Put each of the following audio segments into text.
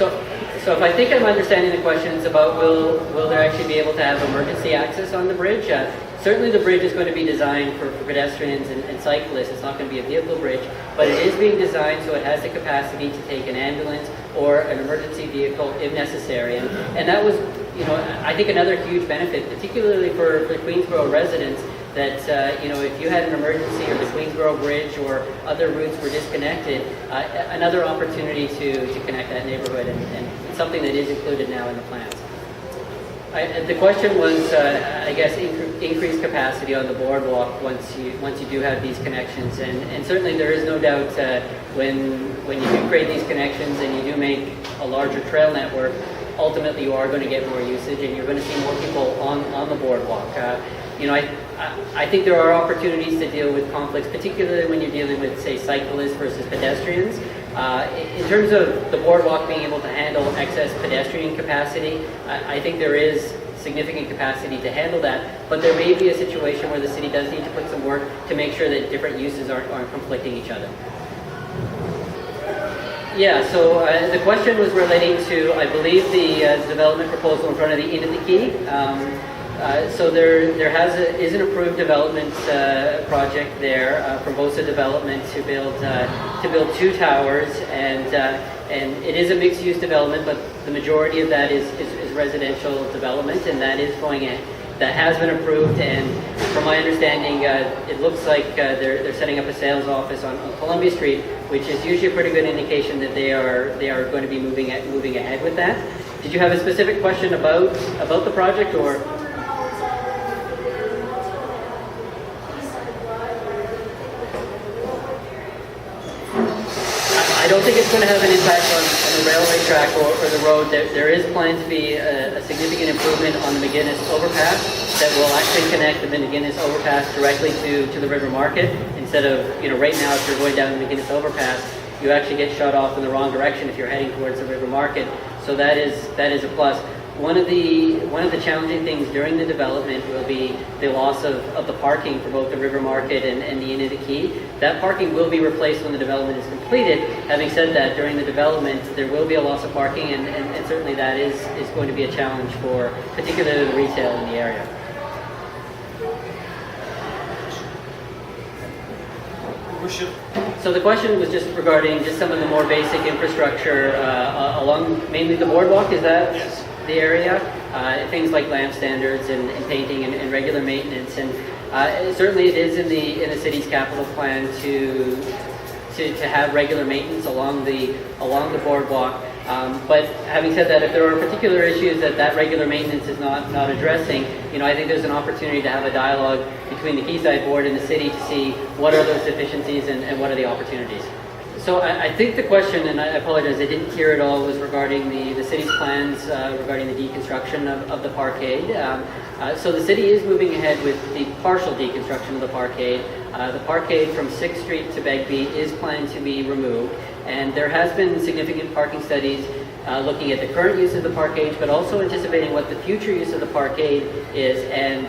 So if I think I'm understanding the questions about will there actually be able to have emergency access on the bridge? Certainly the bridge is going to be designed for pedestrians and cyclists. It's not going to be a vehicle bridge, but it is being designed so it has the capacity to take an ambulance or an emergency vehicle if necessary. And that was, I think another huge benefit, particularly for Queensborough residents, that if you had an emergency or the Queensborough Bridge or other routes were disconnected, another opportunity to connect that neighborhood, and something that is included now in the plans. The question was, I guess, increased capacity on the boardwalk once you do have these connections, and certainly there is no doubt when you do create these connections and you do make a larger trail network, ultimately you are going to get more usage and you're going to see more people on the boardwalk. I think there are opportunities to deal with conflicts, particularly when you're dealing with, say, cyclists versus pedestrians. In terms of the boardwalk being able to handle excess pedestrian capacity, I think there is significant capacity to handle that, but there may be a situation where the city does need to put some work to make sure that different uses aren't conflicting each other. Yeah, so the question was relating to, I believe, the development proposal in front of the Inn at the Quay. So there is an approved development project there for Bosa Development to build 2 towers, and it is a mixed-use development, but the majority of that is residential development, and that has been approved. And from my understanding, it looks like they're setting up a sales office on Columbia Street, which is usually a pretty good indication that they are going to be moving ahead with that. Did you have a specific question about the project, or? I don't think it's going to have an impact on the railway track or the road. There is planned to be a significant improvement on the McGuinness overpass that will actually connect the McGuinness overpass directly to the river market. Instead of, right now, if you're going down the McGuinness overpass, you actually get shut off in the wrong direction if you're heading towards the river market. So that is a plus. One of the challenging things during the development will be the loss of the parking for both the river market and the Inn of the Quay. That parking will be replaced when the development is completed. Having said that, during the development there will be a loss of parking, and certainly that is going to be a challenge for particularly the retail in the area. So the question was just regarding just some of the more basic infrastructure along mainly the boardwalk. Is that? Yes. The area, things like lamp standards and painting and regular maintenance, and certainly it is in the city's capital plan to have regular maintenance along the boardwalk. But having said that, if there are particular issues that regular maintenance is not addressing, I think there's an opportunity to have a dialogue between the Quayside Board and the city to see what are those deficiencies and what are the opportunities. So I think the question, and I apologize, I didn't hear it all, was regarding the city's plans regarding the deconstruction of the parkade. So the city is moving ahead with the partial deconstruction of the parkade. The parkade from 6th Street to Begbie is planned to be removed, and there has been significant parking studies looking at the current use of the parkade, but also anticipating what the future use of the parkade is, and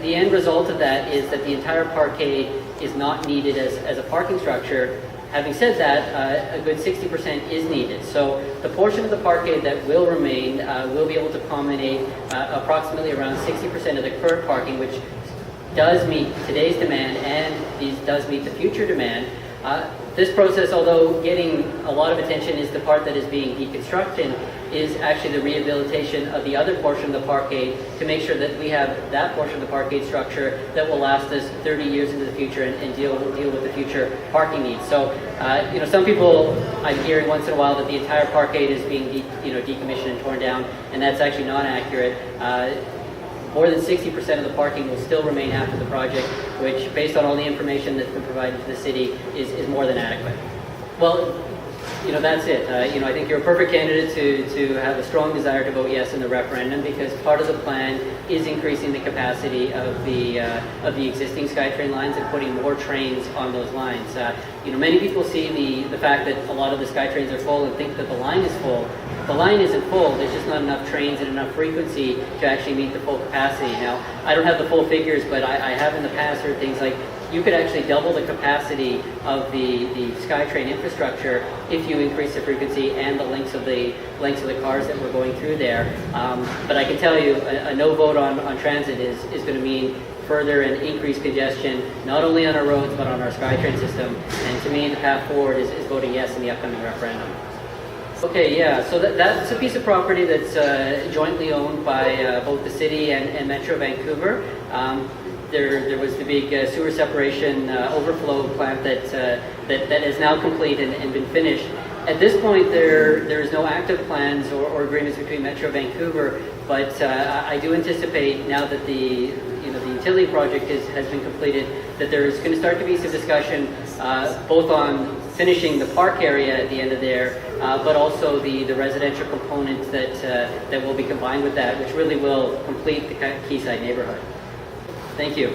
the end result of that is that the entire parkade is not needed as a parking structure. Having said that, a good 60% is needed. So the portion of the parkade that will remain will be able to accommodate approximately around 60% of the current parking, which does meet today's demand and does meet the future demand. This process, although getting a lot of attention, is the part that is being deconstructed, is actually the rehabilitation of the other portion of the parkade to make sure that we have that portion of the parkade structure that will last us 30 years into the future and deal with the future parking needs. So, some people, I'm hearing once in a while that the entire parkade is being decommissioned and torn down, and that's actually not accurate. More than 60% of the parking will still remain after the project, which, based on all the information that's been provided to the city, is more than adequate. Well, that's it. I think you're a perfect candidate to have a strong desire to vote yes in the referendum, because part of the plan is increasing the capacity of the existing SkyTrain lines and putting more trains on those lines. Many people see the fact that a lot of the SkyTrains are full and think that the line is full. The line isn't full. There's just not enough trains and enough frequency to actually meet the full capacity. Now, I don't have the full figures, but I have in the past heard things like you could actually double the capacity of the SkyTrain infrastructure if you increase the frequency and the lengths of the cars that were going through there. But I can tell you, a no vote on transit is going to mean further and increased congestion, not only on our roads, but on our SkyTrain system. And to me, the path forward is voting yes in the upcoming referendum. Okay, yeah, so that's a piece of property that's jointly owned by both the city and Metro Vancouver. There was the big sewer separation overflow plant that is now complete and been finished. At this point, there is no active plans or agreements between Metro Vancouver, but I do anticipate now that the utility project has been completed, that there's going to start to be some discussion both on finishing the park area at the end of there, but also the residential components that will be combined with that, which really will complete the Quayside neighborhood. Thank you.